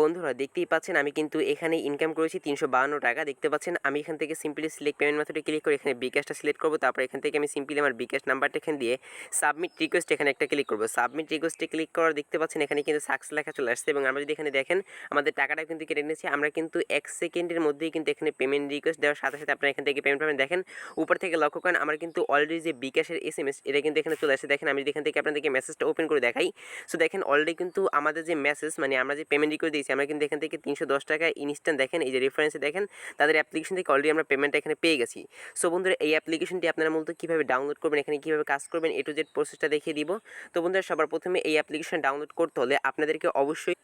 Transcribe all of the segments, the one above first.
বন্ধুরা দেখতেই পাচ্ছেন আমি কিন্তু এখানে ইনকাম করেছি 352 টাকা। দেখতে পাচ্ছেন আমি এখান থেকে সিম্পলি সিলেক্ট পেমেন্ট মেথডে ক্লিক করে এখানে bKashটা সিলেক্ট করব। তারপর এখান থেকে আমি সিম্পলি আমার bKash নাম্বারটা এখানে দিয়ে সাবমিট রিকোয়েস্ট এখানে একটা ক্লিক করব। সাবমিট রিকোয়েস্টে ক্লিক করার দেখতে পাচ্ছেন এখানে কিন্তু সাকসেস লেখা চলে আসছে এবং আমরা যদি এখানে দেখেন আমাদের টাকাটা কিন্তু কেটে নিয়েছি। আমরা কিন্তু 1 সেকেন্ডের মধ্যেই কিন্তু এখানে পেমেন্ট রিকোয়েস্ট দেওয়ার সাথে সাথে আপনারা এখান থেকে পেমেন্ট পাবেন। দেখেন উপর থেকে লক্ষ্য করেন আমার কিন্তু অলরেডি যে bKashের এসএমএস এটা কিন্তু এখানে চলে আসছে। দেখেন আমি যদি এখান থেকে আপনাদেরকে মেসেজটা ওপেন করে দেখাই। সো দেখেন অলরেডি কিন্তু আমাদের যে মেসেজ মানে আমরা যে পেমেন্ট রিকোয়েস্ট দিয়েছি আমরা কিন্তু এখান থেকে 310 টাকা ইনস্ট্যান্ট দেখেন এই যে রেফারেন্সে দেখেন তাদের অ্যাপ্লিকেশন থেকে অলরেডি আমরা পেমেন্টটা এখানে পেয়ে গেছি। সো বন্ধুরা এই অ্যাপ্লিকেশনটি আপনারা মূলত কীভাবে ডাউনলোড করবেন, এখানে কীভাবে কাজ করবেন এ টু জেড প্রসেসটা দেখিয়ে দিব। তো বন্ধুরা সবার প্রথমে এই অ্যাপ্লিকেশন ডাউনলোড করতে হলে আপনাদেরকে অবশ্যই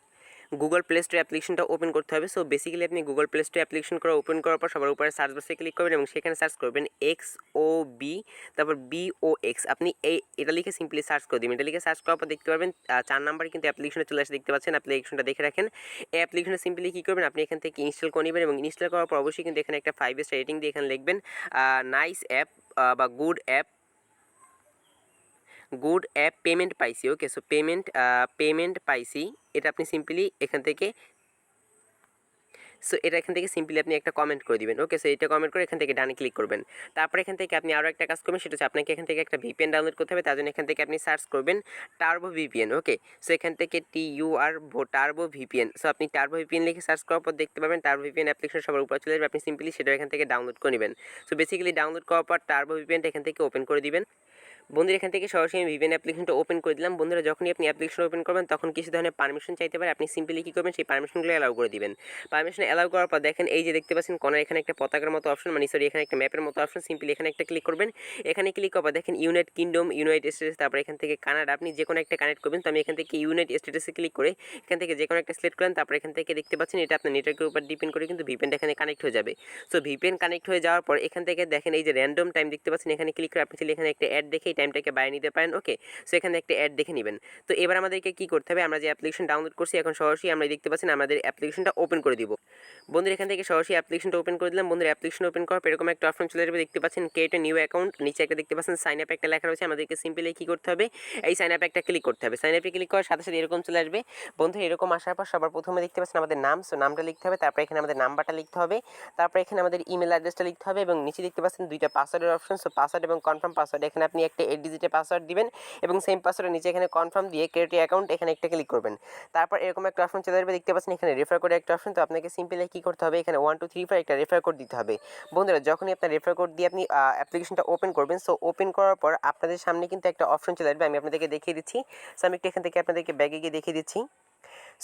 গুগল প্লে স্টোর অ্যাপ্লিকেশনটা ওপেন করতে হবে। সো বেসিক্যালি আপনি গুগল প্লে স্টোর অ্যাপ্লিকেশন করা ওপেন করার পর সবার উপরে সার্চ বক্সে ক্লিক করবেন এবং সেখানে সার্চ করবেন XOB তারপর BOX। আপনি এটা লিখে সিম্পলি সার্চ করে দিবেন। এটা লিখে সার্চ করার পর দেখতে পারবেন 4 নাম্বারে কিন্তু অ্যাপ্লিকেশনে চলে আসে। দেখতে পাচ্ছেন অ্যাপ্লিকেশনটা দেখে রাখেন। এই অ্যাপ্লিকেশনে সিম্পলি কী করবেন আপনি এখান থেকে ইনস্টল করে নেবেন এবং ইনস্টল করার পর অবশ্যই কিন্তু এখানে একটা 5 স্টার রেটিং দিয়ে এখানে লিখবেন নাইস অ্যাপ বা গুড অ্যাপ পেমেন্ট পাইছি। ওকে, সো পেমেন্ট পাইছি এটা আপনি সিম্পলি এখান থেকে সিম্পলি আপনি একটা কমেন্ট করে দিবেন। ওকে, সো এটা কমেন্ট করে এখান থেকে ডানে ক্লিক করবেন। তারপর এখান থেকে আপনি আরও একটা কাজ করবেন, সেটা হচ্ছে আপনাকে এখান থেকে একটা ভিপিএন ডাউনলোড করতে হবে। তার জন্য এখান থেকে আপনি সার্চ করবেন টার্বো ভিপিএন। ওকে, সো এখান থেকে টার্বো ভিপিএন। সো আপনি টার্বো ভিপিএন লিখে সার্চ করার পর দেখতে পাবেন টার্বো ভিপিএন অ্যাপ্লিকেশন সবার উপরে চলে যাবে। আপনি সিম্পলি সেটা এখান থেকে ডাউনলোড করে নেবেন। সো বেসিক্যালি ডাউনলোড করার পর টার্বো ভিপিএনটা এখান থেকে ওপেন করে দিবেন। বন্ধুরা এখান থেকে সরাসরি আমি ভিপিএন অ্যাপ্লিকেশনটা ওপেন করে দিলাম। বন্ধুরা যখনই আপনি অ্যাপ্লিকেশন ওপেন করবেন তখন কিছু ধরনের পারমিশন চাইতে পারে। আপনি সিম্পলি কী করবেন সেই পারমিশনগুলো অ্যালাউ করে দিবেন। পারমিশন অ্যালাউ করার পর দেখেন এই যে দেখতে পাচ্ছেন কর্নার এখানে একটা পতাকার মতো অপশন এখানে একটা ম্যাপের মতো অপশন। সিম্পলি এখানে একটা ক্লিক করবেন। এখানে ক্লিক করার পর দেখেন ইউনাইটেড কিংডম, ইউনাইটেড স্টেটস, তারপর এখান থেকে কানাডা। আপনি যে কোনো একটা কানেক্ট করবেন। তো আমি এখান থেকে ইউনাইটেড স্টেটসে ক্লিক করে এখান থেকে যে কোনো একটা সিলেক্ট করেন। তারপর এখান থেকে দেখতে পাচ্ছেন এটা আপনার নেটওয়ার্কের উপর ডিপেন্ড করে কিন্তু ভিপিএনটা এখানে কানেক্ট হয়ে যাবে। সো ভিপিএন কানেক্ট হয়ে যাওয়ার পর এখান থেকে দেখেন এই যে র্যান্ডম টাইম দেখতে পাচ্ছেন এখানে ক্লিক করে আপনি চাইলে এখানে একটা অ্যাড দেখে এই টাইমটাকে বাড়িয়ে নিতে পারেন। ওকে, সো এখানে একটা অ্যাড দেখে নেবেন। তো এবার আমাদেরকে কী করতে হবে, আমরা যে অ্যাপ্লিকেশন ডাউনলোড করছি এখন সরাসরি আমরা দেখতে পাচ্ছেন আমাদের অ্যাপ্লিকেশনটা ওপেন করে দিব। বন্ধুরা এখান থেকে সরাসরি অ্যাপ্লিকেশনটা ওপেন করে দিলাম। বন্ধুরা অ্যাপ্লিকেশন ওপেন করার পর এরকম একটা অপশন চলে যাবে। দেখতে পাচ্ছেন ক্রিয়েট এ নিউ অ্যাকাউন্ট, নিচে একটা দেখতে পাচ্ছেন সাইন আপ একটা লেখা রয়েছে। আমাদেরকে সিম্পলি কী করতে হবে এই সাইন আপে একটা ক্লিক করতে হবে। সাইন আপে ক্লিক করার সাথে সাথে এরকম চলে আসবে। বন্ধুরা এরকম আসার পর সবার প্রথমে দেখতে পাচ্ছেন আমাদের নাম, সো নামটা লিখতে হবে। তারপর এখানে আমাদের নাম্বারটা লিখতে হবে। তারপর এখানে আমাদের ইমেল অ্যাড্রেসটা লিখতে হবে এবং নিচে দেখতে পাচ্ছেন দুইটা পাসওয়ার্ডের অপশন। সো পাসওয়ার্ড এবং কনফার্ম পাসওয়ার্ড এখানে আপনি একটা 8 ডিজিটের পাসওয়ার্ড দিবেন এবং সেম পাসওয়ার্ডের নিচে এখানে কনফার্ম দিয়ে ক্রিয়েট অ্যাকাউন্ট এখানে একটা ক্লিক করবেন। তারপর এরকম একটা অপশন চলে আসবে। দেখতে পাচ্ছেন এখানে রেফার কোড একটা অপশন। তো আপনাকে সিম্পলি কী করতে হবে এখানে 1 2 3 4 একটা রেফার কোড দিতে হবে। বন্ধুরা যখনই আপনার রেফার কোড দিয়ে আপনি অ্যাপ্লিকেশনটা ওপেন করবেন, সো ওপেন করার পর আপনাদের সামনে কিন্তু একটা অপশন চলে আসবে। আমি আপনাদেরকে দেখিয়ে দিচ্ছি। সো আমি একটু এখান থেকে আপনাদেরকে ব্যাগে গিয়ে দেখিয়ে দিচ্ছি।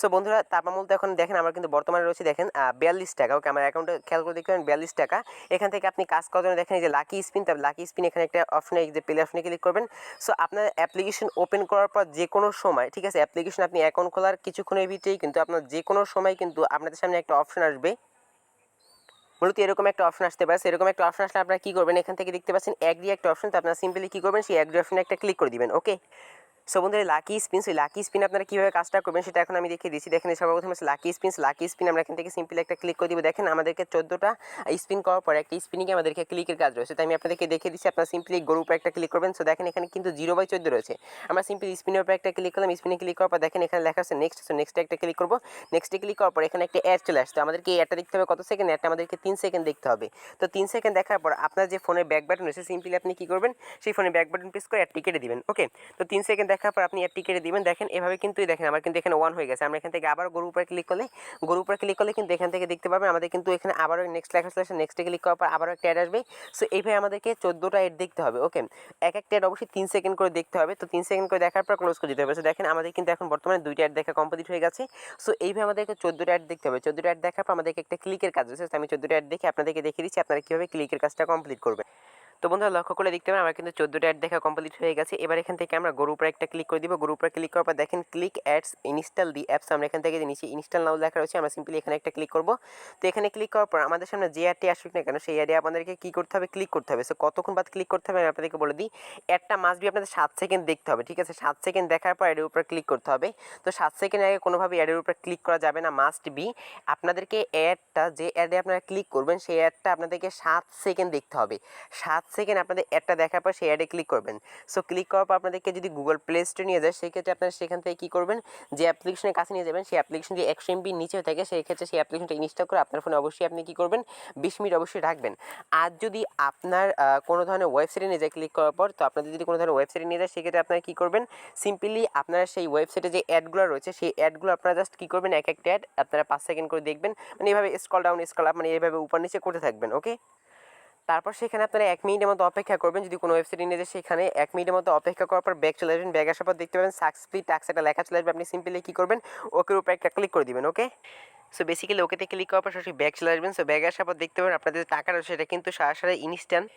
সো বন্ধুরা তারপর মূলত এখন দেখেন আমার কিন্তু বর্তমানে রয়েছে দেখেন 42 টাকা। ওকে, আমার অ্যাকাউন্টে খেয়াল করে দেখবেন 42 টাকা। এখান থেকে আপনি কাজ করার জন্য দেখেন এই যে লাকি স্পিন, তারপর লাকি স্পিন এখানে একটা অপশনে এই যে প্লে অপশনে ক্লিক করবেন। সো আপনার অ্যাপ্লিকেশন ওপেন করার পর যে কোনো সময়, ঠিক আছে, অ্যাপ্লিকেশন আপনি অ্যাকাউন্ট খোলার কিছুক্ষণের ভিতরেই কিন্তু আপনার যে কোনো সময় কিন্তু আপনাদের সামনে একটা অপশন আসবে। মূলত এরকম একটা অপশন আসতে পারে। এরকম একটা অপশন আসলে আপনারা কী করবেন এখান থেকে দেখতে পাচ্ছেন অ্যাগ্রি একটা অপশন। তো আপনারা সিম্পলি কী করবেন সেই অ্যাগ্রি অপশনে একটা ক্লিক করে দিবেন। ওকে, সো বন্ধুরা লাকি স্পিন, সেই লাকি স্পিন আপনারা কীভাবে কাজটা করবেন সেটা এখন আমি দেখিয়ে দিচ্ছি। দেখেন সবার প্রথমে লাকি স্পিন আমরা এখান থেকে সিম্পলি একটা ক্লিক করে দিব। দেখেন আমাদেরকে 14টা স্পিন করার পর একটা স্পিনিংয়ে আমাদেরকে ক্লিকের কাজ রয়েছে। তাই আমি আপনাদেরকে দেখিয়ে দিচ্ছি। আপনারা সিম্পলি গরুর উপর একটা ক্লিক করবেন। সো দেখেন এখানে কিন্তু 0/14 রয়েছে। আমরা সিম্পলি স্পিনের উপর একটা ক্লিক করলাম। স্পিনে ক্লিক করার পর দেখেন এখানে লেখা আছে নেক্সট। সো নেক্সটে একটা ক্লিক করবো। নেক্সটে ক্লিক করার পর এখানে একটা অ্যাড চলে আসছে। আমাদেরকে এই অ্যাডটা দেখতে হবে কত সেকেন্ড, অ্যাডটা আমাদেরকে 3 সেকেন্ড দেখতে হবে। তো 3 সেকেন্ড দেখার পর আপনার যে ফোনের ব্যাক বাটন রয়েছে সিম্পলি আপনি কী করবেন সেই ফোনের ব্যাক বাটন প্রেস করে অ্যাডটি কেটে দিবেন। ওকে, তো 3 সেকেন্ড দেখার পর আপনি অ্যাডটি কেটে দিবেন। দেখেন এভাবে কিন্তু দেখেন আমার কিন্তু এখানে 1 হয়ে গেছে। আমরা এখান থেকে আবার গরুর উপরে ক্লিক করলে কিন্তু এখান থেকে দেখতে পাবেন আমাদের কিন্তু এখানে আবারও নেক্সট লেখা চলে আসে। নেক্সটে ক্লিক করার পর আবারও একটা অ্যাড আসবে। সো এইভাবে আমাদেরকে 14টা অ্যাড দেখতে হবে। ওকে, এক একটা অ্যাড অবশ্যই 3 সেকেন্ড করে দেখতে হবে। তো 3 সেকেন্ড করে দেখার পর ক্লোজ করে দিতে হবে। সো দেখেন আমাদের কিন্তু এখন বর্তমানে 2টা অ্যাড দেখা কমপ্লিট হয়ে গেছে। সো এইভাবে আমাদেরকে 14টা অ্যাড দেখতে হবে। 14টা অ্যাড দেখার পর আমাদেরকে একটা ক্লিকের কাজ রয়েছে। আমি 14টা অ্যাড দেখে আপনাদেরকে দেখিয়ে দিচ্ছি আপনারা কীভাবে ক্লিকের কাজটা কমপ্লিট করবেন। তো বন্ধুরা লক্ষ্য করে দেখতে পাবেন আমার কিন্তু 14টা অ্যাড দেখা কমপ্লিট হয়ে গেছে। এবার এখান থেকে আমরা গরুর উপরে একটা ক্লিক করে দিব। গরুর উপরে ক্লিক করার পর দেখেন ক্লিক অ্যাডস ইনস্টল দি অ্যাপস। আমরা এখান থেকে যে নিচে ইনস্টল নাও লেখা রয়েছে আমরা সিম্পলি এখানে একটা ক্লিক করব। তো এখানে ক্লিক করার পর আমাদের সামনে যে অ্যাডটি আসুক না কেন সেই অ্যাডে আপনাদেরকে কী করতে হবে ক্লিক করতে হবে। সো কতক্ষণ বাদ ক্লিক করতে হবে আমি আপনাদেরকে বলে দিই। অ্যাডটা মাস্ট বি আপনাদের 7 সেকেন্ড দেখতে হবে। ঠিক আছে, 7 সেকেন্ড দেখার পর অ্যাডের উপরে ক্লিক করতে হবে। তো 7 সেকেন্ড আগে কোনোভাবে অ্যাডের উপরে ক্লিক করা যাবে না, মাস্ট বি আপনাদেরকে অ্যাডটা যে অ্যাডে আপনারা ক্লিক করবেন সেই অ্যাডটা আপনাদেরকে 7 সেকেন্ড দেখতে হবে। 7 সেকেন্ড আপনাদের অ্যাডটা দেখার পর সেই অ্যাডে ক্লিক করবেন। সো ক্লিক করার পর আপনাদেরকে যদি গুগল প্লে স্টোরে নিয়ে যায় সেক্ষেত্রে আপনারা সেখান থেকে কী করবেন, যে অ্যাপ্লিকেশনের কাছে নিয়ে যাবেন সেই অ্যাপ্লিকেশন যদি 100 MB-র নিচেও থাকে সেই ক্ষেত্রে সেই অ্যাপ্লিকেশনটা ইনস্টল করে আপনার ফোনে অবশ্যই আপনি কী করবেন 20 মিনিট অবশ্যই রাখবেন। আর যদি আপনার কোনো ধরনের ওয়েবসাইটে নিয়ে যায় ক্লিক করার পর, তো আপনাদের যদি কোনো ধরনের ওয়েবসাইটে নিয়ে যায় সেক্ষেত্রে আপনারা কী করবেন, সিম্পলি আপনারা সেই ওয়েবসাইটে যে অ্যাডগুলো রয়েছে সেই অ্যাডগুলো আপনারা জাস্ট কী করবেন, এক একটা অ্যাড আপনারা 5 সেকেন্ড করে দেখবেন, মানে এইভাবে স্ক্রল ডাউন স্ক্রল আপ, মানে এইভাবে উপর নিচে করতে থাকবেন। ওকে, তারপর সেখানে আপনারা 1 মিনিটের মতো অপেক্ষা করবেন। যদি কোনো ওয়েবসাইটে নিয়ে যায় সেখানে 1 মিনিটের মতো অপেক্ষা করার পর ব্যাক চলে আসবেন। ব্যাক আসার পর দেখতে পাবেন সাকসেসফুলি টাস্ক একটা লেখা চলে আসবে। আপনি সিম্পলি কী করবেন, ওকের উপরে একটা ক্লিক করে দিবেন। ওকে, সো বেসিক্যালি ওকেতে ক্লিক করার পর সরাসরি ব্যাক চলে আসবেন। সো ব্যাক আসার পর দেখতে পাবেন আপনাদের যে টাকা রয়েছে সেটা কিন্তু সাথে ইনস্ট্যান্ট,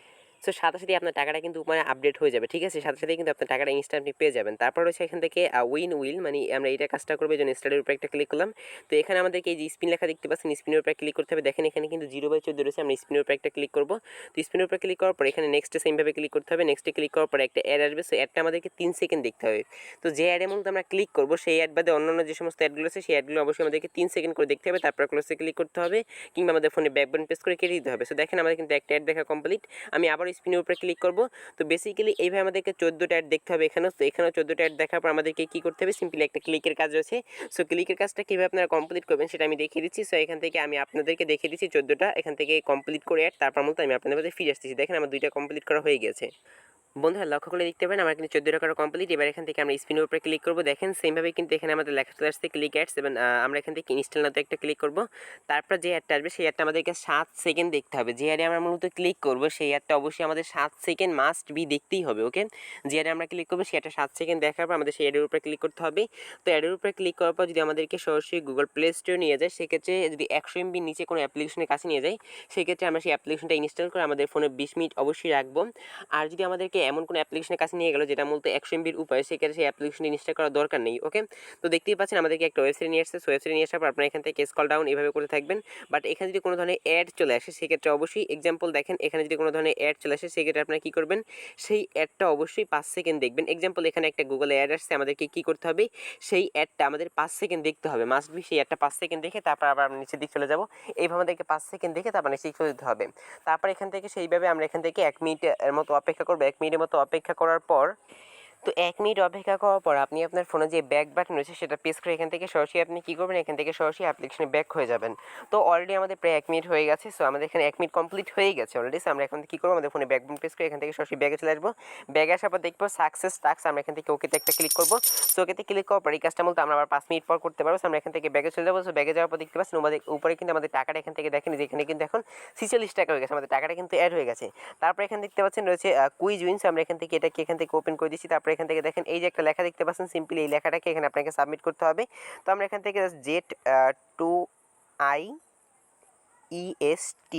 সো সাথে সাথেই আপনার টাকাটা কিন্তু মানে আপডেট হয়ে যাবে। ঠিক আছে, সাথে সাথেই কিন্তু আপনার টাকাটা ইনস্ট্যান্ট আপনি পেয়ে যাবেন। তারপর হচ্ছে এখান থেকে উইন উইল, মানে আমরা এইটা কাজটা করবো এই জন্য স্টার্টের উপরে একটা ক্লিক করলাম। তো এখানে আমাদেরকে এই যে স্পিন লেখা দেখতে পাচ্ছেন, স্পিনের উপরে ক্লিক করতে হবে। দেখেন এখানে কিন্তু 0/14 রয়েছে, আমরা স্পিনের উপরে একটা ক্লিক করবো। তো স্পিনের উপরে ক্লিক করার পর এখানে নেক্সটে সেমভাবে ক্লিক করতে হবে। নেক্সটে ক্লিক করার পর একটা অ্যাড আসবে। সো অ্যাডটা আমাদেরকে 3 সেকেন্ড দেখতে হবে। তো যে অ্যাড এমন আমরা ক্লিক করবো সেই অ্যাড বাদে অন্যান্য যে সমস্ত অ্যাডগুলো আছে সেই অ্যাডগুলো অবশ্যই আমাদেরকে 3 সেকেন্ড করে দেখতে হবে। তারপর ক্লোজে ক্লিক করতে হবে কিংবা আমাদের ফোনে ব্যাক বাটন প্রেস করে কেটে দিতে হবে। সো দেখেন আমাদের কিন্তু একটা অ্যাড দেখা কমপ্লিট। আমি আবার স্পিনের উপরে ক্লিক করবো। তো বেসিক্যালি এইভাবে আমাদেরকে 14টা অ্যাড দেখতে হবে এখানেও। তো এখানেও 14টা অ্যাড দেখার পর আমাদেরকে কী করতে হবে, সিম্পলি একটা ক্লিকের কাজ রয়েছে। সো ক্লিকের কাজটা কীভাবে আপনারা কমপ্লিট করবেন সেটা আমি দেখিয়ে দিচ্ছি। সো এখান থেকে আমি আপনাদেরকে দেখিয়ে দিচ্ছি 14টা এখান থেকে কমপ্লিট করে অ্যাড, তারপর মতো আমি আপনাদের কাছে ফিরে আসতেছি। দেখেন আমার 2টা কমপ্লিট করা হয়ে গেছে। বন্ধুরা লক্ষ্য করে দেখতে পাবেন আমার কিন্তু 14 টাকার কমপ্লিট। এবার এখান থেকে আমরা স্পিনের উপরে ক্লিক করবো। দেখেন সেমভাবে কিন্তু এখানে আমাদের লেখা চলে আসছে ক্লিক অ্যাডস, এবং আমরা এখান থেকে ইনস্টল নাতে একটা ক্লিক করবো। তারপর যে অ্যাডটা আসবে সেই অ্যাডটা আমাদেরকে 7 সেকেন্ড দেখতে হবে। যে অ্যাডে আমরা মূলত ক্লিক করবো সেই অ্যাডটা অবশ্যই আমাদের 7 সেকেন্ড মাস্ট বি দেখতেই হবে। ওকে, যে অ্যাডে আমরা ক্লিক করবো সেই অ্যাডটা 7 সেকেন্ড দেখার পর আমাদের সেই অ্যাডের উপরে ক্লিক করতে হবে। তো অ্যাডের উপরে ক্লিক করার পর যদি আমাদেরকে সরাসরি গুগল প্লে স্টোরে নিয়ে যায় সেক্ষেত্রে যদি 100 MB নিচে কোনো অ্যাপ্লিকেশনের কাছে নিয়ে যায় সেক্ষেত্রে আমরা সেই অ্যাপ্লিকেশনটা ইনস্টল করে আমাদের ফোনে 20 মিনিট অবশ্যই রাখবো। আর যদি আমাদেরকে এমন কোনো অ্যাপ্লিকেশনের কাছে নিয়ে গেল যেটা মূলত 100 MB-র উপরে সেক্ষেত্রে সেই অ্যাপ্লিকেশনটি ইনস্টল করার দরকার নেই। ওকে, তো দেখতেই পাচ্ছেন আমাদেরকে একটা ওয়েবসাইট নিয়ে আসছে। সো ওয়েবসাইট নিয়ে আসার পর আপনারা এখান থেকে স্ক্রল ডাউন এভাবে করতে থাকবেন। বাট এখানে যদি কোনো ধরনের অ্যাড চলে আসে সেক্ষেত্রে অবশ্যই এক্সাম্পল দেখেন এখানে যদি কোনো ধরনের অ্যাড চলে আসে সেক্ষেত্রে আপনারা কী করবেন, সেই অ্যাডটা অবশ্যই 5 সেকেন্ড দেখবেন। এক্সাম্পল এখানে একটা গুগলে অ্যাড আসছে, আমাদেরকে কী করতে হবে, সেই অ্যাডটা আমাদের 5 সেকেন্ড দেখতে হবে। মাস্ট বি সেই অ্যাডটা 5 সেকেন্ড দেখে তারপর আবার আমরা নিচের দিকে চলে যাব। এইভাবে আমাদেরকে 5 সেকেন্ড দেখে তারপর নিচে চলে যেতে হবে। তারপর এখান থেকে সেইভাবে আমরা এখান থেকে 1 মিনিটের মতো অপেক্ষা করবো। 1 মিনিটের মতো অপেক্ষা করার পর, তো 1 মিনিট অপেক্ষা করার পর আপনি আপনার ফোনে যে ব্যাক বাটন রয়েছে সেটা প্রেস করে এখান থেকে সরাসরি আপনি কী করবেন, এখান থেকে সরাসরি অ্যাপ্লিকেশনে ব্যাক হয়ে যাবেন। তো অলরেডি আমাদের প্রায় 1 মিনিট হয়ে গেছে। সো আমাদের এখানে 1 মিনিট কমপ্লিট হয়ে গেছে অলরেডি। সো আমরা এখন কী করবো, আমাদের ফোনে ব্যাক বাটন প্রেস করে এখান থেকে সরাসরি ব্যাগে চলে আসবো। ব্যাগে আসার পর দেখবো সাকসেস টাস্ক, আমরা এখান থেকে ওকেতে একটা ক্লিক করবো। সো ওকেতে ক্লিক করার পর এই কাজটা মূলত আমরা আবার 5 মিনিট পর করতে পারবো। সো আমরা এখান থেকে ব্যাগে চলে যাবো। সো ব্যাগে যাওয়ার পর দেখতে পাচ্ছেন আমাদের উপরে কিন্তু আমাদের টাকাটা এখান থেকে দেখেন যে এখানে কিন্তু এখন 46 টাকা হয়ে গেছে, আমাদের টাকাটা কিন্তু অ্যাড হয়ে গেছে। তারপর এখানে দেখতে পাচ্ছেন রয়েছে কুইজ উইন্স, আমরা এখান থেকে এটাকে এখান থেকে ওপেন করে দিচ্ছি। তারপর এখান থেকে দেখেন এই যে একটা লেখা দেখতে পাচ্ছেন, সিম্পলি এই লেখাটাকে এখানে আপনাকে সাবমিট করতে হবে। তো আমরা এখান থেকে জেট টু আই EST,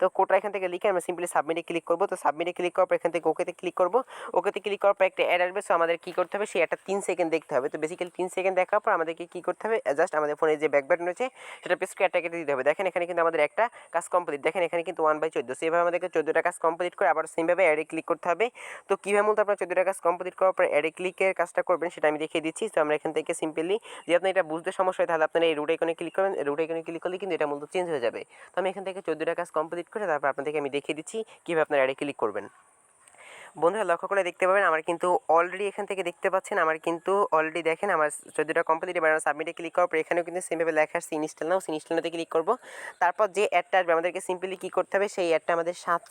তো কোডটা এখান থেকে লিখে আমরা সিম্পলি সাবমিটে ক্লিক করবো। তো সাবমিটে ক্লিক করার পর এখান থেকে ওকেতে ক্লিক করবো। ওকেতে ক্লিক করার পর একটা অ্যাড আসবে। সো আমাদের কী করতে হবে, সেই একটা 3 সেকেন্ড দেখতে হবে। তো বেসিক্যালি 3 সেকেন্ড দেখার পর আমাদেরকে কী করতে হবে, জাস্ট আমাদের ফোনে যে ব্যাক বাটন রয়েছে সেটা প্রেস করে অ্যাডটা কেটে দিতে হবে। দেখেন এখানে কিন্তু আমাদের একটা কাজ কমপ্লিট। দেখেন এখানে কিন্তু 1/14। সেভাবে আমাদেরকে 14টা কাজ কমপ্লিট করে আবার সেমভাবে অ্যাডে ক্লিক করতে হবে। তো কীভাবে মূলত আপনার 14টা কাজ কমপ্লিট করার পর অ্যাডে ক্লিকের কাজটা করবেন সেটা আমি দেখিয়ে দিচ্ছি। তো আমরা এখান থেকে সিম্পলি, যদি আপনার এটা বুঝতে সমস্যা হয় তাহলে আপনারা এই রুট আইকনে ক্লিক করবেন। রুট আইকনে ক্লিক করলে কিন্তু এটা মূলত চেঞ্জ হয়ে যাবে। তো আমি এখান থেকে 14টা কাজ কমপ্লিট করে তারপর আপনাদেরকে আমি দেখিয়ে দিচ্ছি কীভাবে আপনারা অ্যাডে ক্লিক করবেন। বন্ধুরা লক্ষ্য করে দেখতে পাবেন আমার কিন্তু অলরেডি এখান থেকে দেখতে পাচ্ছেন আমার কিন্তু অলরেডি দেখেন আমার 14টা কমপ্লিট। এবার আমরা সাবমিটে ক্লিক করার পর এখানেও কিন্তু সেমভাবে লেখা আসছে ইনস্টল নাও। ইনস্টল নাতে ক্লিক করবো। তারপর যে অ্যাডটা আসবে আমাদেরকে সিম্পলি কী করতে হবে, সেই অ্যাডটা আমাদের 7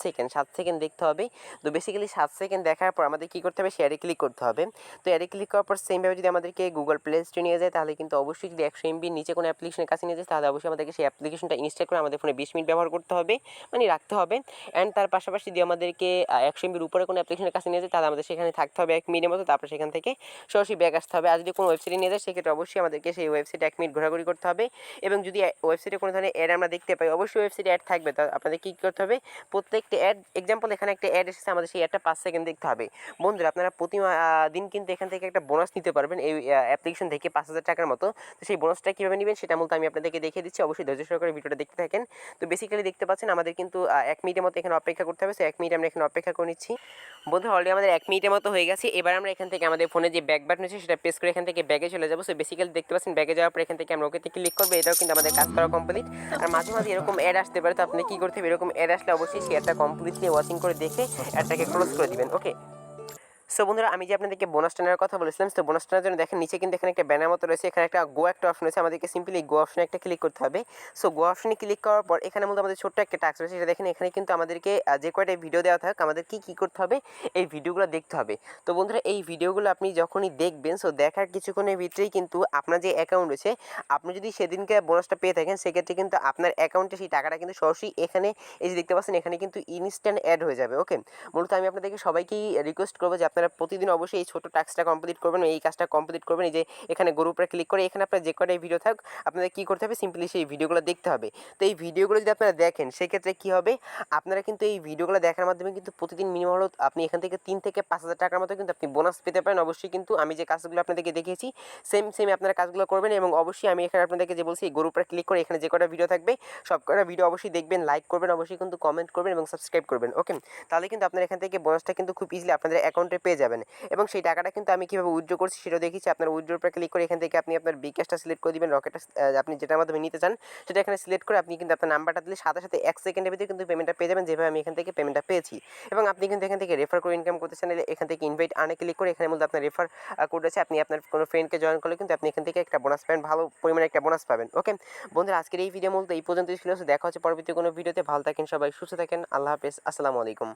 সেকেন্ড দেখতে হবে। তো বেসিক্যালি 7 সেকেন্ড দেখার পর আমাদের কী করতে হবে, সেই অ্যাডে ক্লিক করতে হবে। তো অ্যাডে ক্লিক করার পর সেমভাবে যদি আমাদেরকে গুগল প্লে স্টোরে নিয়ে যায় তাহলে কিন্তু অবশ্যই, যদি 100 MB নিচে কোনো অ্যাপ্লিকেশনের কাছে নিয়ে যায় তাহলে অবশ্যই আমাদেরকে সেই অ্যাপ্লিকেশনটা ইনস্টল করে আমাদের ফোনে 20 মিনিট ব্যবহার করতে হবে, মানে রাখতে হবে। অ্যান্ড তার পাশাপাশি যদি আমাদেরকে 100 MB-র উপরে কোনো অ্যাপ্লিকেশনের কাছে নিয়ে যায় তাহলে আমাদের সেখানে থাকতে হবে 1 মিনিটের মতো। তারপর সেখান থেকে সরাসরি ব্যাক আসতে হবে। আর যদি কোনো ওয়েবসাইটে নিয়ে যায় সেক্ষেত্রে অবশ্যই আমাদেরকে সেই ওয়েবসাইটে 1 মিনিট ঘোরাঘুরি করতে হবে। এবং যদি ওয়েবসাইটে কোনো ধরনের অ্যাড আমরা দেখতে পাই, অবশ্যই ওয়েবসাইটে অ্যাড থাকবে। তা আপনাদের কী করতে হবে, প্রত্যেকটা অ্যাড, এক্সাম্পল এখানে একটা অ্যাড এসেছে, আমাদের সেই অ্যাডটা 5 সেকেন্ড দেখতে হবে। বন্ধুরা আপনারা প্রতি দিন কিন্তু এখান থেকে একটা বোনাস নিতে পারবেন এই অ্যাপ্লিকেশন থেকে 5,000 টাকার মতো। তো সেই বোনাসটা কীভাবে নেবেন সেটা মূলত আমি আপনাদেরকে দেখিয়ে দিচ্ছি। অবশ্যই ধৈর্য সহকারে ভিডিওটা দেখতে থাকেন। তো বেসিক্যালি দেখতে পাচ্ছেন আমাদের কিন্তু 1 মিনিটের মতো এখানে অপেক্ষা করতে হবে। সো 1 মিনিট আমরা এখানে অপেক্ষা করে নিচ্ছি। বন্ধুরা অলরেডি আমাদের 1 মিনিটের মতো হয়ে গেছে। এবার আমরা এখান থেকে আমাদের ফোনে যে ব্যাক বাটন আছে সেটা প্রেস করে এখান থেকে ব্যাগে চলে যাবো। সো বেসিক্যালি দেখতে পাচ্ছেন ব্যাগে যাওয়ার পর এখান থেকে আমরা ওকেতে ক্লিক করবো। এটাও কিন্তু আমাদের কাজ করা কমপ্লিট। আর মাঝে মাঝে এরকম অ্যাড আসতে পারে, তো আপনি কী করতে হবে, এরকম অ্যাড আসলে অবশ্যই সেই অ্যাডটা কমপ্লিটলি ওয়াচিং করে দেখে অ্যাডটাকে ক্লোজ করে দিবেন। ওকে, সো বন্ধুরা আমি যে আপনাদেরকে বোনাস টানার কথা বলেছিলাম, তো বোনাস টানার জন্য দেখেন নিচে কিন্তু এখানে একটা ব্যানার মতো রয়েছে, এখানে একটা গো একটা অপশন রয়েছে, আমাদেরকে সিম্পলি গো অপশনে একটা ক্লিক করতে হবে। সো গো অপশনে ক্লিক করার পর এখানে মধ্যে আমাদের ছোট্ট একটা টাস্ক রয়েছে, সেটা দেখেন এখানে কিন্তু আমাদেরকে যে কয়টা ভিডিও দেওয়া থাক আমাদের কী করতে হবে, এই ভিডিওগুলো দেখতে হবে। তো বন্ধুরা এই ভিডিওগুলো আপনি যখনই দেখবেন, সো দেখার কিছুক্ষণের ভিতরেই কিন্তু আপনার যে অ্যাকাউন্ট রয়েছে, আপনি যদি সেদিনকে বোনাসটা পেয়ে থাকেন সেক্ষেত্রে কিন্তু আপনার অ্যাকাউন্টে সেই টাকাটা কিন্তু সরাসরি এখানে এই যে দেখতে পাচ্ছেন এখানে কিন্তু ইনস্ট্যান্ট অ্যাড হয়ে যাবে। ওকে, মূলত আমি আপনাদেরকে সবাইকেই রিকোয়েস্ট করবো যে আপনারা প্রতিদিন অবশ্যই এই ছোটো টাস্কটা কমপ্লিট করবেন, এই কাজটা কমপ্লিট করবেন। এই যে এখানে গরুর উপরে ক্লিক করে এখানে আপনার যে কটাই ভিডিও থাক আপনাদের কী করতে হবে, সিম্পলি সেই ভিডিওগুলো দেখতে হবে। তো এই ভিডিওগুলো যদি আপনারা দেখেন সেক্ষেত্রে কী হবে, আপনারা কিন্তু এই ভিডিওগুলো দেখার মাধ্যমে কিন্তু প্রতিদিন মিনিমাম হলো আপনি এখান থেকে 3 থেকে 5,000 টাকার মতো কিন্তু আপনি বোনাস পেতে পারেন। অবশ্যই কিন্তু আমি যে কাজগুলো আপনাদেরকে দেখিয়েছি সেম আপনারা কাজগুলো করবেন, এবং অবশ্যই আমি এখানে আপনাদেরকে যে বলছি এই গরুর উপরে ক্লিক করে এখানে যে কটা ভিডিও থাকবে সব কটা ভিডিও অবশ্যই দেখবেন, লাইক করবেন, অবশ্যই কিন্তু কমেন্ট করবেন এবং সাবস্ক্রাইব করবেন। ওকে, তাহলে কিন্তু আপনারা এখান থেকে বোনাসটা কিন্তু খুব ইজিলি আপনাদের অ্যাকাউন্টে পেয়ে যাবেন। এবং সেই টাকাটা কিন্তু আমি কীভাবে উইথড্র করছি সেটাও দেখিয়েছি। আপনার উইথড্রোর উপরে ক্লিক করে এখান থেকে আপনি আপনার bKashটা সিলেক্ট করে দিবেন, রকেটটা আপনি যেটার মাধ্যমে নিতে চান সেটা এখানে সিলেক্ট করে আপনি কিন্তু আপনার নাম্বারটা দিলে সাথে সাথে 1 সেকেন্ডের ভিতরে কিন্তু পেমেন্টটা পেয়ে যাবেন, যেভাবে আমি এখান থেকে পেমেন্টটা পেয়েছি। এবং আপনি কিন্তু এখান থেকে রেফার করে ইনকাম করতে চান, এখান থেকে ইনভাইট আর্নে ক্লিক করে এখানে মধ্যে আপনার রেফার কোড আছে, আপনি আপনার কোনো ফ্রেন্ডকে জয়েন করলে কিন্তু আপনি এখান থেকে একটা বোনাস পাবেন, ভালো পরিমাণে একটা বোনাস পাবেন। ওকে বন্ধুরা, আজকের এই ভিডিও মূলত এই পর্যন্তই ছিল। দেখা হচ্ছে পরবর্তী কোনো ভিডিওতে। ভালো থাকেন সবাই, সুস্থ থাকেন, আল্লাহ হাফেজ, আসসালামু আলাইকুম।